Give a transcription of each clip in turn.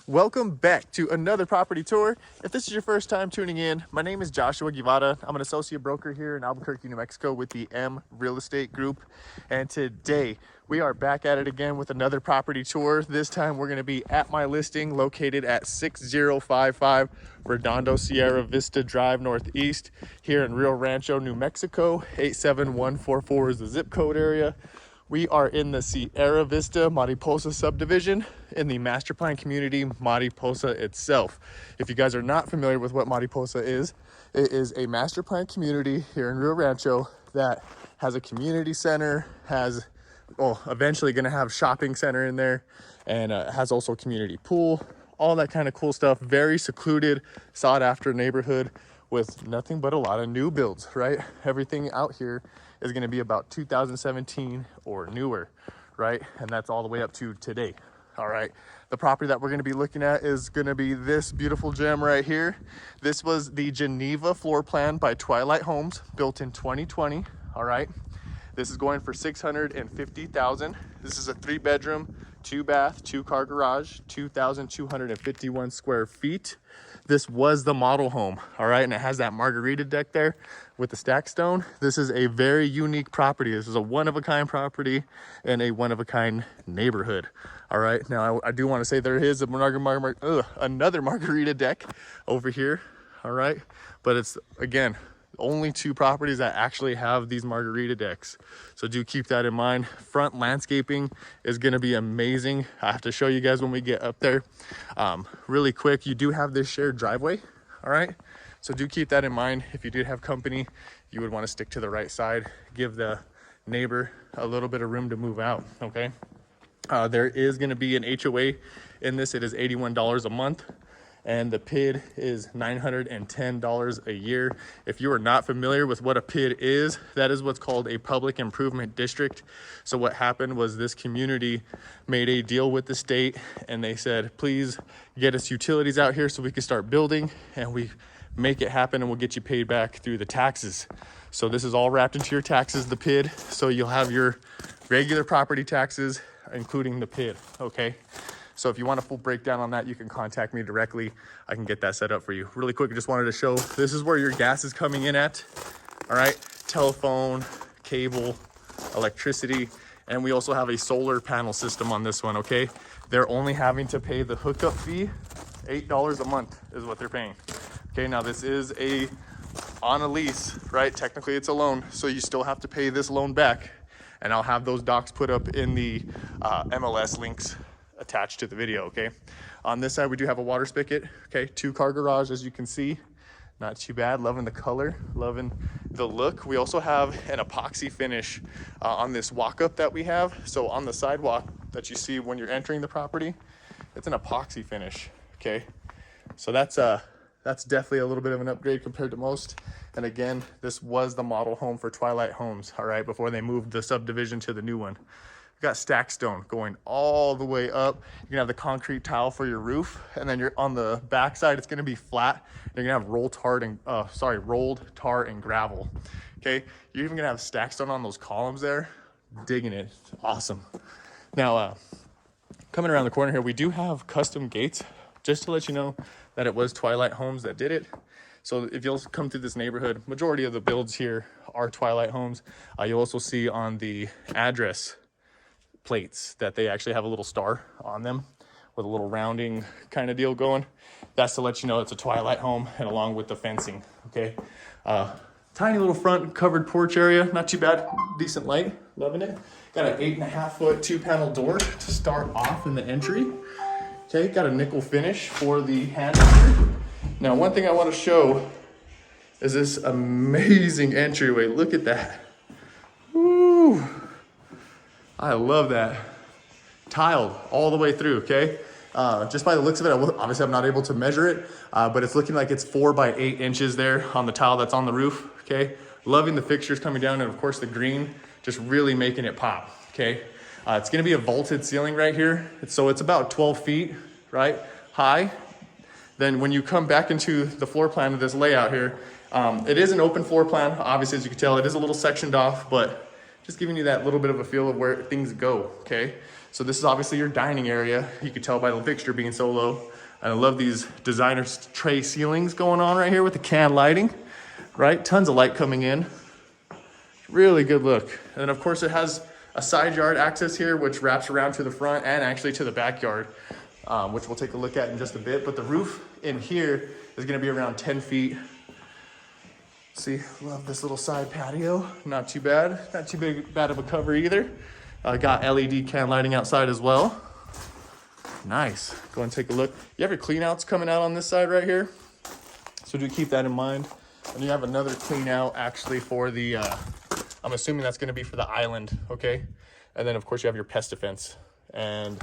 Welcome back to another property tour. If this is your first time tuning in, my name is Joshua Guevara. I'm an associate broker here in Albuquerque, New Mexico with the M Real Estate Group. And today we are back at it again with another property tour. This time we're going to be at my listing located at 6055 Redondo Sierra Vista Drive Northeast here in Rio Rancho, New Mexico. 87144 is the zip code area. We are in the Sierra Vista Mariposa subdivision in the master plan community Mariposa itself. If you guys are not familiar with what Mariposa is, it is a master plan community here in Rio Rancho that has a community center, has eventually going to have shopping center in there, and has also a community pool, all that kind of cool stuff. Very secluded, sought after neighborhood with nothing but a lot of new builds, right? Everything out here is going to be about 2017 or newer, right? And that's all the way up to today. All right, the property that we're going to be looking at is going to be this beautiful gem right here. This was the Geneva floor plan by Twilight Homes, built in 2020. All right, this is going for $650,000. This is a 3-bedroom, 2-bath, 2-car garage, 2,251 square feet. This was the model home, all right, and it has that margarita deck there with the stack stone. This is a very unique property. This is a one-of-a-kind property in a one-of-a-kind neighborhood, all right. Now, I do want to say there is another margarita deck over here, all right, but it's, again, only 2 properties that actually have these margarita decks, so do keep that in mind. Front landscaping is going to be amazing. I have to show you guys when we get up there. Really quick, you do have this shared driveway, all right, so do keep that in mind. If you did have company, you would want to stick to the right side, give the neighbor a little bit of room to move out. Okay, there is going to be an HOA in this. It is $81 a month, and the PID is $910 a year. If you are not familiar with what a PID is, that is what's called a public improvement district. So what happened was this community made a deal with the state, and they said, please get us utilities out here so we can start building, and we make it happen, and we'll get you paid back through the taxes. So this is all wrapped into your taxes, the PID. So you'll have your regular property taxes, including the PID, okay? So if you want a full breakdown on that, you can contact me directly. I can get that set up for you. Really quick, I just wanted to show, this is where your gas is coming in at, all right? Telephone, cable, electricity, and we also have a solar panel system on this one, okay? They're only having to pay the hookup fee, $8 a month is what they're paying. Okay, now this is on a lease, right? Technically it's a loan, so you still have to pay this loan back, and I'll have those docs put up in the MLS links attached to the video, okay? On this side, we do have a water spigot, okay? 2-car garage, as you can see. Not too bad. Loving the color, loving the look. We also have an epoxy finish on this walk-up that we have. So on the sidewalk that you see when you're entering the property, it's an epoxy finish, okay? So that's definitely a little bit of an upgrade compared to most. And again, this was the model home for Twilight Homes, all right, before they moved the subdivision to the new one. We've got stack stone going all the way up. You're gonna have the concrete tile for your roof, and then you're on the back side, it's gonna be flat. You're gonna have rolled tar and gravel. Okay, you're even gonna have stack stone on those columns there. Digging it, awesome. Now, coming around the corner here, we do have custom gates, just to let you know that it was Twilight Homes that did it. So if you'll come through this neighborhood, majority of the builds here are Twilight Homes. You'll also see on the address plates that they actually have a little star on them with a little rounding kind of deal going. That's to let you know it's a Twilight home, and along with the fencing, okay? Tiny little front covered porch area, not too bad, decent light, loving it. Got an 8.5-foot 2-panel door to start off in the entry. Okay, got a nickel finish for the handle. Now, one thing I want to show is this amazing entryway. Look at that. Woo! I love that. Tiled all the way through, okay? Just by the looks of it, obviously I'm not able to measure it, but it's looking like it's 4 by 8 inches there on the tile that's on the roof, okay? Loving the fixtures coming down, and of course the green, just really making it pop, okay? It's gonna be a vaulted ceiling right here. So it's about 12 feet, right, high. Then when you come back into the floor plan of this layout here, it is an open floor plan. Obviously, as you can tell, it is a little sectioned off, but just giving you that little bit of a feel of where things go, okay? So this is obviously your dining area. You could tell by the fixture being so low. And I love these designer tray ceilings going on right here with the can lighting, right? Tons of light coming in. Really good look. And then of course it has a side yard access here, which wraps around to the front and actually to the backyard, which we'll take a look at in just a bit. But the roof in here is gonna be around 10 feet. See, love this little side patio. Not too bad. Not too bad of a cover either. Got LED can lighting outside as well. Nice. Go and take a look. You have your clean outs coming out on this side right here. So do keep that in mind. And you have another clean out actually for the, I'm assuming that's gonna be for the island, okay? And then of course you have your pest defense. And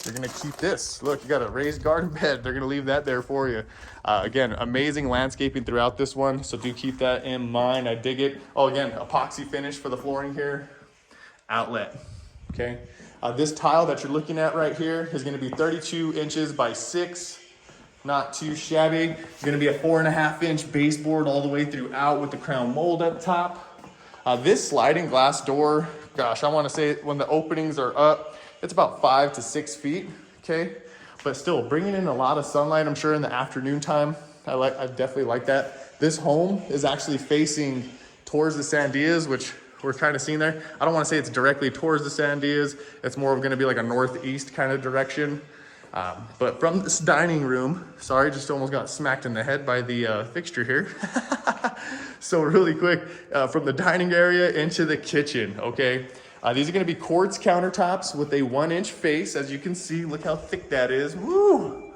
you're gonna keep this. Look, you got a raised garden bed. They're gonna leave that there for you. Again, amazing landscaping throughout this one. So do keep that in mind. I dig it. Oh, again, epoxy finish for the flooring here. Outlet, okay? This tile that you're looking at right here is gonna be 32 inches by 6. Not too shabby. It's gonna be a 4.5-inch baseboard all the way throughout with the crown mold at the top. This sliding glass door, gosh, I wanna say when the openings are up, it's about 5 to 6 feet, okay? But still, bringing in a lot of sunlight, I'm sure in the afternoon time. I definitely like that. This home is actually facing towards the Sandias, which we're kind of seeing there. I don't want to say it's directly towards the Sandias. It's more of going to be like a northeast kind of direction. But from this dining room, sorry, just almost got smacked in the head by the fixture here. So really quick, from the dining area into the kitchen, okay? These are gonna be quartz countertops with a 1-inch face. As you can see, look how thick that is. Woo!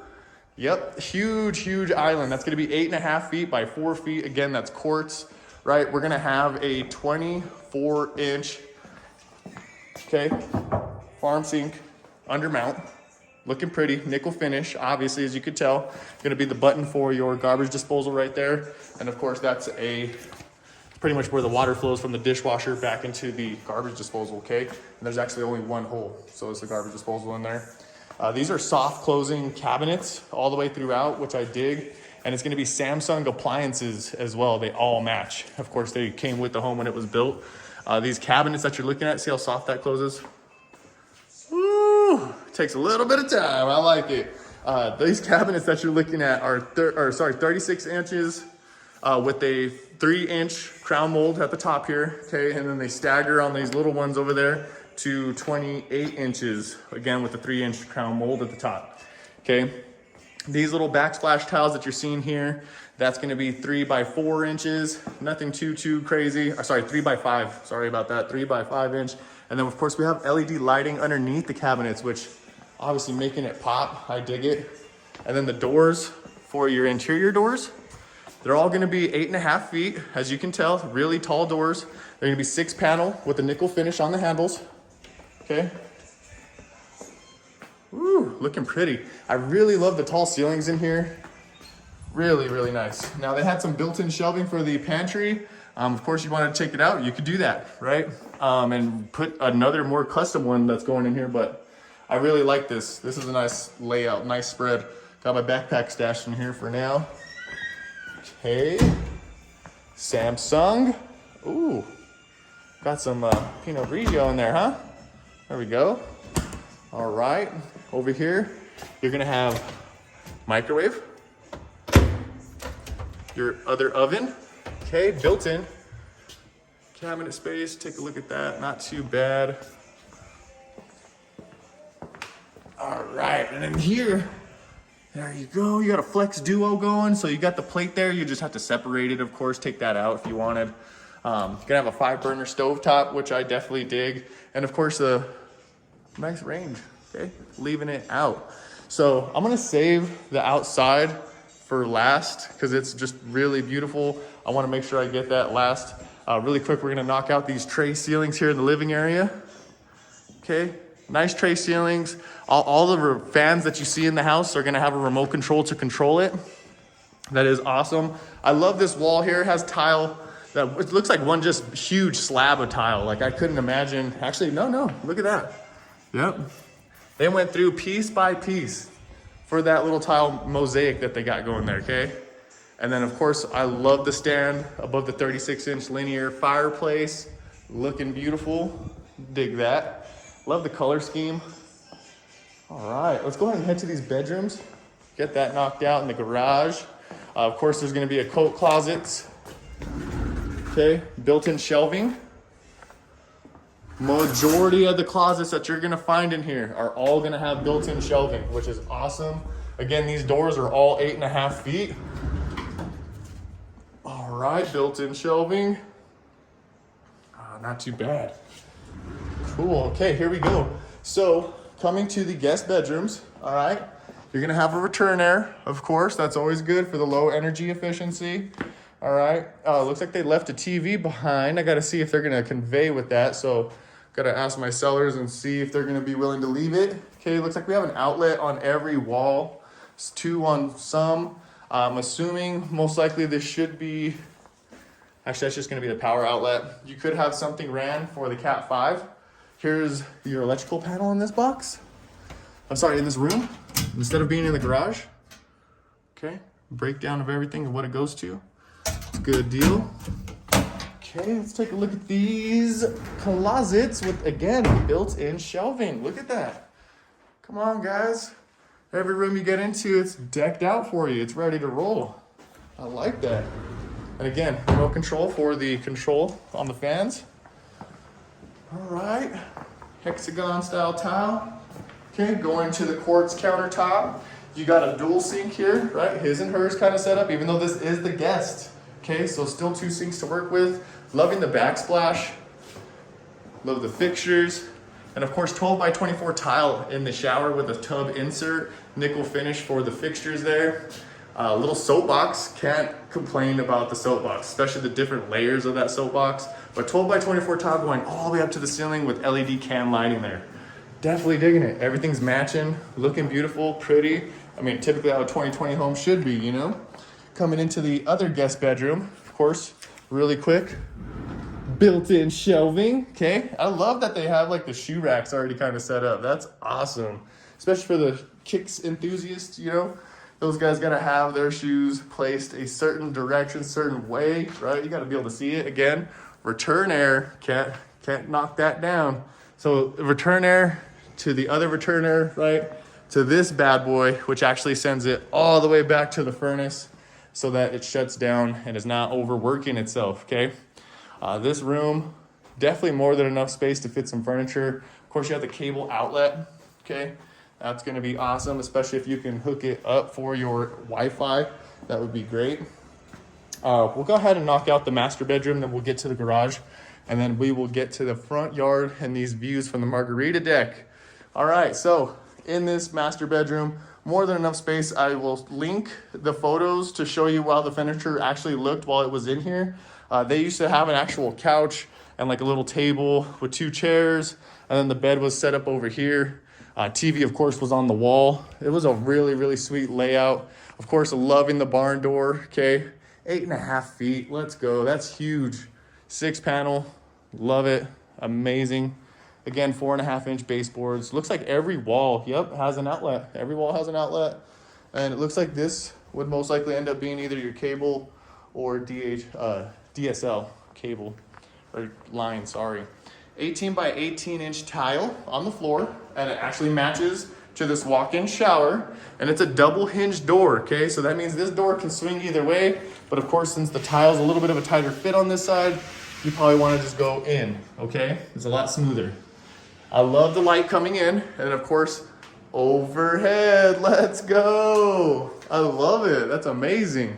Yep, huge, huge island. That's gonna be 8.5 feet by 4 feet. Again, that's quartz, right? We're gonna have a 24-inch, okay, farm sink under mount. Looking pretty, nickel finish, obviously, as you could tell. Gonna be the button for your garbage disposal right there. And of course, that's pretty much where the water flows from the dishwasher back into the garbage disposal, okay? And there's actually only one hole, so it's the garbage disposal in there. These are soft closing cabinets all the way throughout, which I dig. And it's gonna be Samsung appliances as well. They all match. Of course, they came with the home when it was built. These cabinets that you're looking at, see how soft that closes? Woo! Takes a little bit of time, I like it. These cabinets that you're looking at are 36 inches with a 3-inch crown mold at the top here, okay? And then they stagger on these little ones over there to 28 inches, again with the 3-inch crown mold at the top, okay? These little backsplash tiles that you're seeing here, that's gonna be 3 by 4 inches, nothing too crazy. Sorry, 3 by 5, sorry about that, 3 by 5 inch. And then of course we have LED lighting underneath the cabinets, which obviously making it pop, I dig it. And then the doors for your interior doors, they're all gonna be 8.5 feet, as you can tell, really tall doors. They're gonna be 6-panel with a nickel finish on the handles, okay? Woo, looking pretty. I really love the tall ceilings in here. Really, really nice. Now they had some built-in shelving for the pantry. Of course, you wanted to take it out, you could do that, right? And put another more custom one that's going in here, but I really like this. This is a nice layout, nice spread. Got my backpack stashed in here for now. Okay, Samsung. Ooh, got some Pinot Grigio in there, huh? There we go. All right, over here, you're gonna have microwave, your other oven, okay, built in. Cabinet space, take a look at that, not too bad. All right, and then here, there you go. You got a Flex Duo going. So you got the plate there. You just have to separate it, of course. Take that out if you wanted. Gonna have a 5-burner stovetop, which I definitely dig. And of course, a nice range, okay? Leaving it out. So I'm gonna save the outside for last because it's just really beautiful. I wanna make sure I get that last. Really quick, we're gonna knock out these tray ceilings here in the living area. Okay, nice tray ceilings. All the fans that you see in the house are gonna have a remote control to control it. That is awesome. I love this wall here. It has tile that it looks like one just huge slab of tile. Like I couldn't imagine. Actually, no, look at that. Yep. They went through piece by piece for that little tile mosaic that they got going there, okay? And then of course, I love the stand above the 36-inch linear fireplace. Looking beautiful, dig that. Love the color scheme. All right, let's go ahead and head to these bedrooms. Get that knocked out in the garage. Of course, there's gonna be a coat closet. Okay, built-in shelving. Majority of the closets that you're gonna find in here are all gonna have built-in shelving, which is awesome. Again, these doors are all 8.5 feet. All right, built-in shelving. Not too bad. Cool, okay, here we go. So, coming to the guest bedrooms, all right? You're gonna have a return air, of course. That's always good for the low energy efficiency. All right, looks like they left a TV behind. I gotta see if they're gonna convey with that. So, gotta ask my sellers and see if they're gonna be willing to leave it. Okay, looks like we have an outlet on every wall. It's 2 on some. I'm assuming most likely this should be, actually that's just gonna be the power outlet. You could have something ran for the Cat 5. Here's your electrical panel in this box. I'm sorry, in this room, instead of being in the garage. Okay, breakdown of everything and what it goes to. It's a good deal. Okay, let's take a look at these closets with, again, built-in shelving. Look at that. Come on, guys. Every room you get into, it's decked out for you. It's ready to roll. I like that. And again, remote control for the control on the fans. All right, hexagon style tile. Okay, going to the quartz countertop. You got a dual sink here, right? His and hers kind of setup, even though this is the guest. Okay, so still 2 sinks to work with. Loving the backsplash. Love the fixtures. And of course, 12 by 24 tile in the shower with a tub insert. Nickel finish for the fixtures there. Little soapbox, can't complain about the soapbox, especially the different layers of that soapbox. But 12 by 24 tile going all the way up to the ceiling with LED can lighting there. Definitely digging it. Everything's matching, looking beautiful, pretty. I mean, typically how a 2020 home should be, you know? Coming into the other guest bedroom, of course, really quick. Built-in shelving, okay? I love that they have like the shoe racks already kind of set up. That's awesome. Especially for the kicks enthusiasts, you know? Those guys gotta have their shoes placed a certain direction, certain way, right? You gotta be able to see it. Again, return air, can't knock that down. So return air to the other return air, right? To this bad boy, which actually sends it all the way back to the furnace so that it shuts down and is not overworking itself, okay? This room, definitely more than enough space to fit some furniture. Of course, you have the cable outlet, okay? That's gonna be awesome, especially if you can hook it up for your Wi-Fi. That would be great. We'll go ahead and knock out the master bedroom, then we'll get to the garage, and then we will get to the front yard and these views from the margarita deck. All right, so in this master bedroom, more than enough space. I will link the photos to show you how the furniture actually looked while it was in here. They used to have an actual couch and like a little table with 2 chairs, and then the bed was set up over here. TV, of course, was on the wall. It was a really, really sweet layout. Of course, loving the barn door, okay? 8.5 feet, let's go. That's huge. 6 panel, love it, amazing. Again, 4.5-inch baseboards. Looks like every wall, yep, has an outlet. Every wall has an outlet. And it looks like this would most likely end up being either your cable or DSL cable, or line, sorry. 18 by 18-inch tile on the floor, and it actually matches to this walk-in shower, and it's a double hinge door, okay? So that means this door can swing either way, but of course, since the tile's a little bit of a tighter fit on this side, you probably wanna just go in, okay? It's a lot smoother. I love the light coming in, and of course, overhead, let's go. I love it, that's amazing.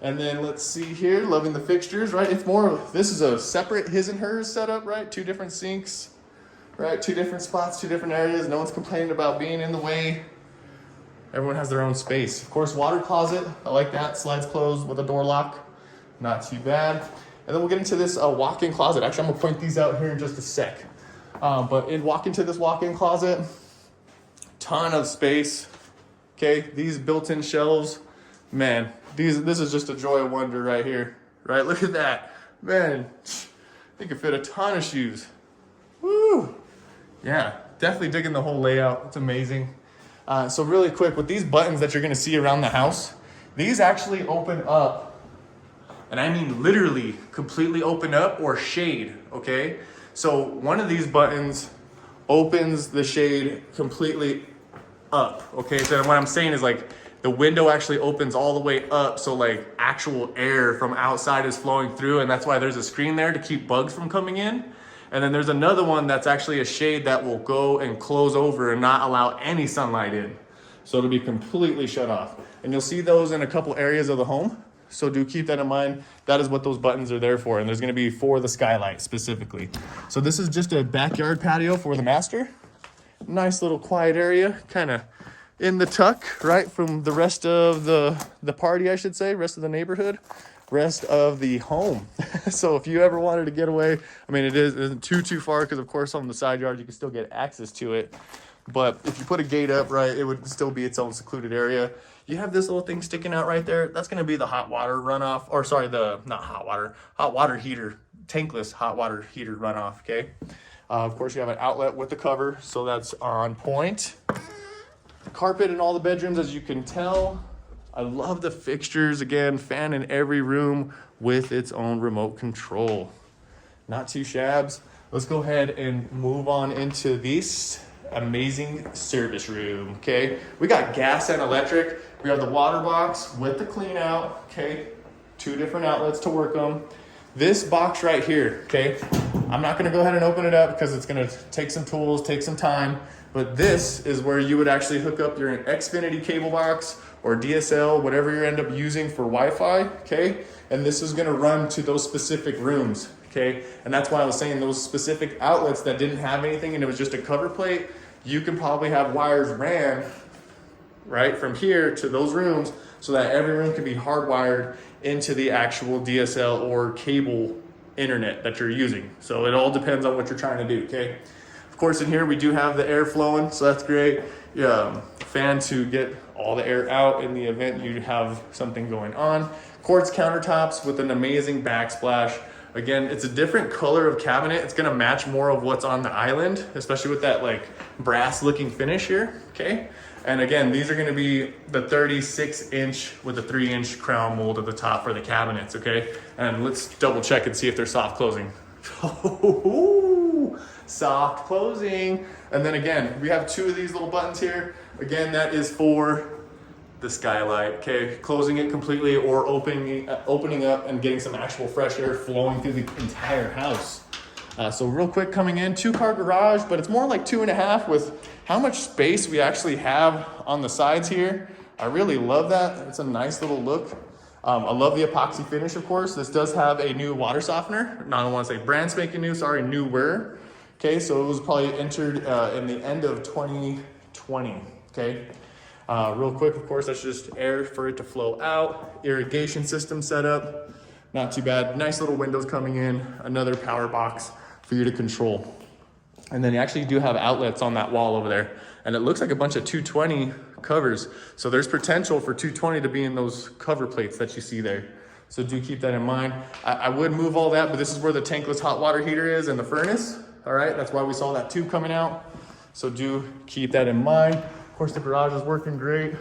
And then let's see here, loving the fixtures, right? It's more, this is a separate his and hers setup, right? 2 different sinks, right? 2 different spots, 2 different areas. No one's complaining about being in the way. Everyone has their own space. Of course, water closet, I like that. Slides closed with a door lock, not too bad. And then we'll get into this walk-in closet. Actually, I'm gonna point these out here in just a sec. But walk into this walk-in closet, ton of space, okay? These built-in shelves, man, this is just a joy of wonder right here, right? Look at that, man. They could fit a ton of shoes. Woo! Yeah, definitely digging the whole layout. It's amazing. So really quick, with these buttons that you're gonna see around the house, these actually open up, and I mean literally completely open up or shade, okay? So one of these buttons opens the shade completely up, okay? So what I'm saying is like the window actually opens all the way up, so like actual air from outside is flowing through, and that's why there's a screen there to keep bugs from coming in. And then there's another one that's actually a shade that will go and close over and not allow any sunlight in. So it'll be completely shut off. And you'll see those in a couple areas of the home. So do keep that in mind. That is what those buttons are there for. And there's gonna be for the skylight specifically. So this is just a backyard patio for the master. Nice little quiet area, kind of in the tuck, right, from the rest of the party, I should say, rest of the neighborhood, rest of the home. So if you ever wanted to get away, I mean, it isn't too far, because of course on the side yard you can still get access to it. But if you put a gate up, right, it would still be its own secluded area. You have this little thing sticking out right there. That's going to be the hot water runoff, or sorry, hot water heater, tankless hot water heater runoff, okay? Of course, you have an outlet with the cover, so that's on point. Carpet in all the bedrooms, as you can tell. I love the fixtures. Again, fan in every room with its own remote control. Not too shabs. Let's go ahead and move on into this amazing service room, okay? We got gas and electric. We have the water box with the clean out, okay? 2 different outlets to work them. This box right here, okay? I'm not gonna go ahead and open it up because it's gonna take some tools, take some time, but this is where you would actually hook up your Xfinity cable box or DSL, whatever you end up using for Wi-Fi, okay? And this is gonna run to those specific rooms, okay? And that's why I was saying those specific outlets that didn't have anything and it was just a cover plate, you can probably have wires ran right from here to those rooms so that every room can be hardwired into the actual DSL or cable internet that you're using. So it all depends on what you're trying to do, okay? Of course, in here we do have the air flowing, so that's great. Fan to get all the air out in the event you have something going on. Quartz countertops with an amazing backsplash. Again, it's a different color of cabinet. It's gonna match more of what's on the island, especially with that like brass looking finish here, okay? And again, these are gonna be the 36-inch with a 3-inch crown mold at the top for the cabinets, okay? And let's double check and see if they're soft closing. Soft closing. And then again, we have 2 of these little buttons here. Again, that is for the skylight, okay? Closing it completely or opening up and getting some actual fresh air flowing through the entire house. So real quick coming in, 2-car garage, but it's more like 2.5 with how much space we actually have on the sides here. I really love that. It's a nice little look. I love the epoxy finish, of course. This does have a new water softener. No, I don't want to say brand spanking new, sorry, newer. Okay, so it was probably entered in the end of 2020, okay? Real quick, of course, that's just air for it to flow out. Irrigation system set up, not too bad. Nice little windows coming in, another power box for you to control. And then you actually do have outlets on that wall over there. And it looks like a bunch of 220 covers. So there's potential for 220 to be in those cover plates that you see there. So do keep that in mind. I would move all that, but this is where the tankless hot water heater is and the furnace. All right, that's why we saw that tube coming out. So do keep that in mind. Of course, the garage is working great.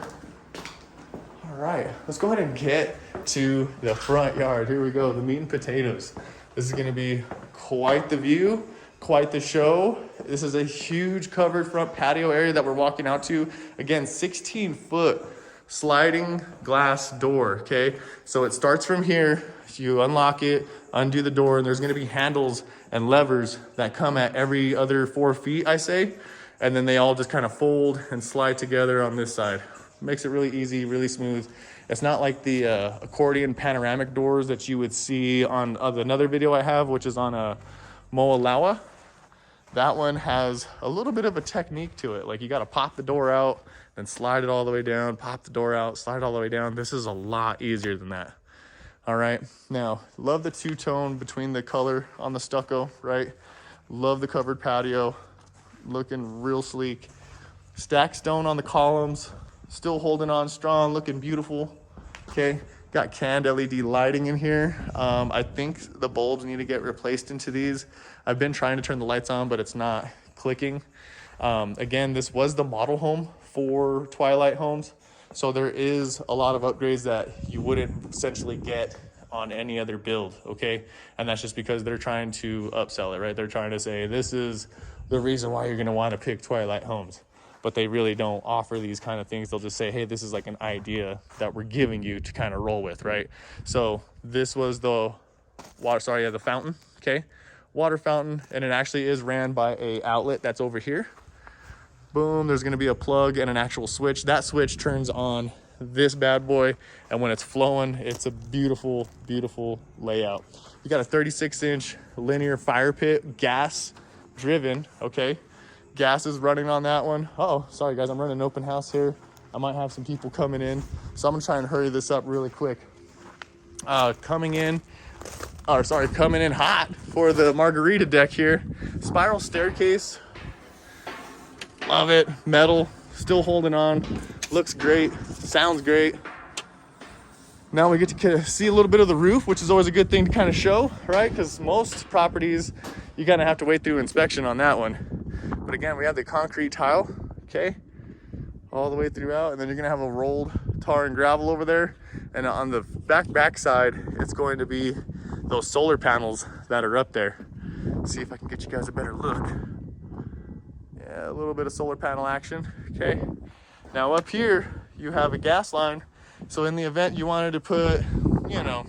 All right, let's go ahead and get to the front yard. Here we go, the meat and potatoes. This is gonna be quite the view, quite the show. This is a huge covered front patio area that we're walking out to. Again, 16-foot sliding glass door, okay? So it starts from here, you unlock it, undo the door, and there's gonna be handles and levers that come at every other 4 feet, I say. And then they all just kind of fold and slide together on this side. Makes it really easy, really smooth. It's not like the accordion panoramic doors that you would see on another video I have, which is on a Moalaua. That one has a little bit of a technique to it. Like you gotta pop the door out, then slide it all the way down, pop the door out, slide it all the way down. This is a lot easier than that. All right, now, love the two-tone between the color on the stucco, right? Love the covered patio, looking real sleek. Stacked stone on the columns, still holding on strong, looking beautiful, okay? Got canned LED lighting in here. I think the bulbs need to get replaced into these. I've been trying to turn the lights on, but it's not clicking. Again, this was the model home for Twilight Homes. So there is a lot of upgrades that you wouldn't essentially get on any other build, okay? And that's just because they're trying to upsell it, right? They're trying to say, this is the reason why you're gonna wanna pick Twilight Homes. but they really don't offer these kind of things. They'll just say, hey, this is like an idea that we're giving you to kind of roll with, right? So this was the the fountain, okay? Water fountain, and it actually is ran by a outlet that's over here. Boom, there's gonna be a plug and an actual switch. That switch turns on this bad boy, and when it's flowing, it's a beautiful, beautiful layout. You got a 36-inch linear fire pit, gas driven, okay? Gas is running on that one. Oh, sorry guys, I'm running an open house here. I might have some people coming in, so I'm gonna try and hurry this up really quick. Coming in hot for the margarita deck here. Spiral staircase, love it. Metal, still holding on, looks great, sounds great. Now we get to see a little bit of the roof, which is always a good thing to kind of show, right? Because most properties, you're gonna have to wait through inspection on that one. But again, we have the concrete tile, okay? All the way throughout, and then you're gonna have a rolled tar and gravel over there. And on the back side, it's going to be those solar panels that are up there. See if I can get you guys a better look. Yeah, a little bit of solar panel action, okay? Now up here, you have a gas line. So in the event you wanted to put, you know,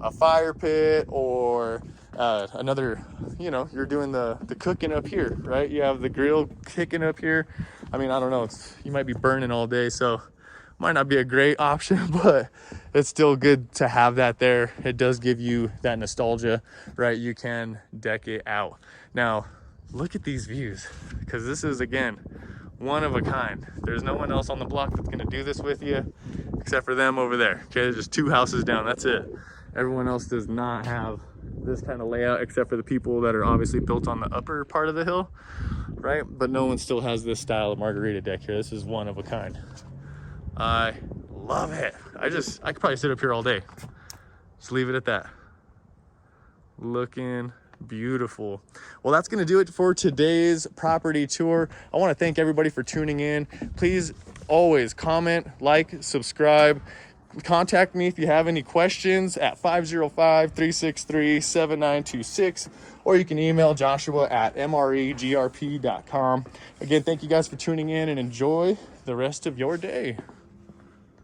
a fire pit or another, you know, you're doing the cooking up here, right? You have the grill kicking up here. I mean, I don't know, you might be burning all day, so might not be a great option, but it's still good to have that there. It does give you that nostalgia, right? You can deck it out. Now, look at these views, because this is, again, one of a kind. There's no one else on the block that's gonna do this with you except for them over there. Okay, there's just 2 houses down, that's it. Everyone else does not have this kind of layout except for the people that are obviously built on the upper part of the hill, right? But no one still has this style of margarita deck here. This is one of a kind. I love it. I could probably sit up here all day. Just leave it at that. Looking beautiful. Well, that's going to do it for today's property tour. I want to thank everybody for tuning in. Please always comment, like, subscribe. Contact me if you have any questions at 505-363-7926, or you can email Joshua at mregrp.com. Again, thank you guys for tuning in, and enjoy the rest of your day.